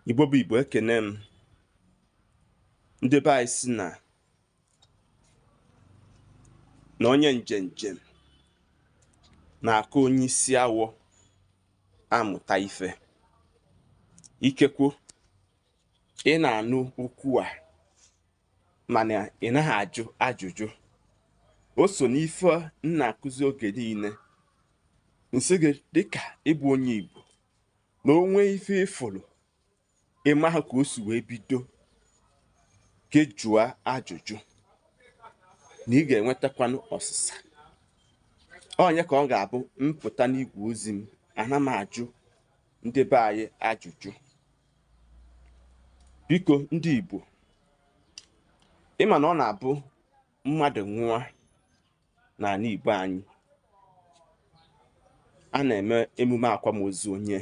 Igbo bụ Igbo, ekene m. Ndị be anyị si na onye njem na-aka onye isi awọ amụta ife. Ikekwu ị na-anụ okwu a mana ị naghị ajụ ajụjụ. O so n'ife m na-akụzi oge niile. Nsị gị dịka ịbụ onye Igbo na onwe ife ịfụrụ ịmaghị ka o si wee bido ka jụọ ajụjụ na ị ga-enwetakwanụ ọsịsa. Onye ka ọ ga-abụ mpụta n'igwe ozi m ana m ajụ ndị be anyị ajụjụ. Biko ndị Igbo, ịma na ọ na-abụ mmadụ nwụọ n'ala Igbo anyị, a na-eme emume akwamozu onye.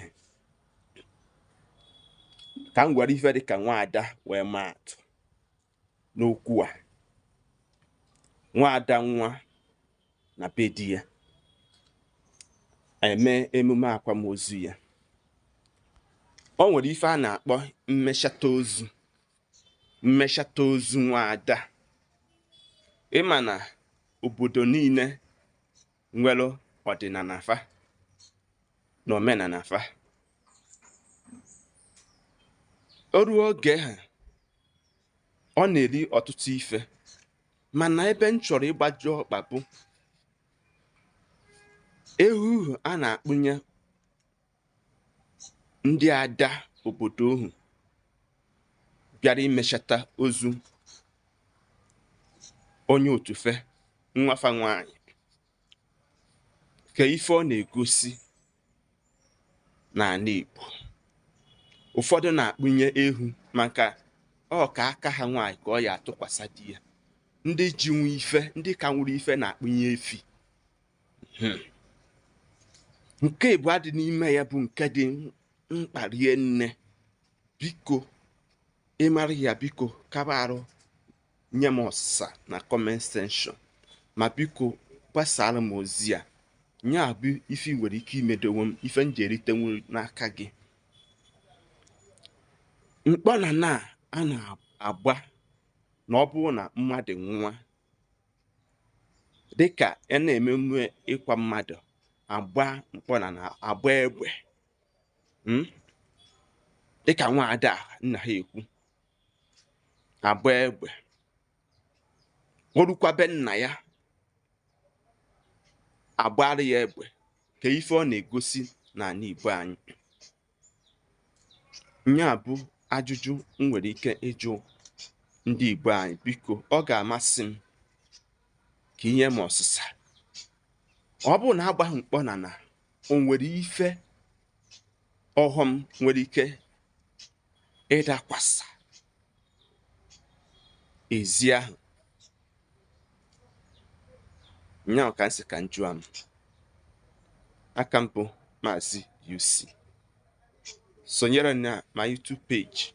Ka m gwara ife dịka nwaada wee maa atụ n'okwu a. Nwaada nwa na be di ya eme emume akwamozu ya. O nwere ife a na-akpọ mmechata ozu. Mmechata ozu nwaada. Ịma na obodo niile nwere ọdịnala fa na omenala fa. O ruo oge ha, ọ na-eri ọtụtụ ife, mana ebe m chọrọ ịgbaji ọkpa bụ ehu a na-akpụnye ndị ada obodo ohu bịara imechata ozu onye otufe nwafa nwanyị. Ka ife ọ na-egosi n'ala Igbo. Ụfọdụ na-akpụnye ehu maka ọ ka aka ha nwaanyị ka ọ ya atụkwasị di ya. Ndị ji nwe ife, ndị ka nwere ife na-akpụnye efi. Nke Igbo adị n'ime ya bụ nke dị mkpa rie nne. Biko ịmara ya, biko kaba arụ nye m ọsịsa na comment section. Ma biko gbasara m ozi a. Nya bụ ife nwere ike imedowe m ife m ji eritenwu n'aka gị. Mkpọna a na-agba na ọ bụrụ na mmadụ nwa, dịka a na-eme emume ịkwa mmadụ, agba mkpọna na agba egbe. Dịka nwaada nna ha ekwu, agba egbe. O rukwa be nna ya, agbara ya egbe. Ka ife ọ na-egosi n'ala Igbo anyị. Nya bụ ajụjụ m nwere ike ịjụ ndị Igbo anyị. Biko ọ ga-amasị m ka inye m ọsịsa. Ọ bụrụ na agbaghị mkpọna na o nwere ife ọghọm nwere ike ịdakwasa ezi ahụ. Nya ka nsị ka njụa m. Aka m bụ Maazi-UC. Sonyere na ma YouTube page,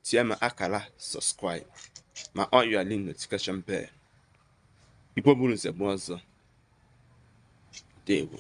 tie ma akara subscribe ma on your link notification bell. Igbo bụrụ nze bụ ọzọ. Dewo.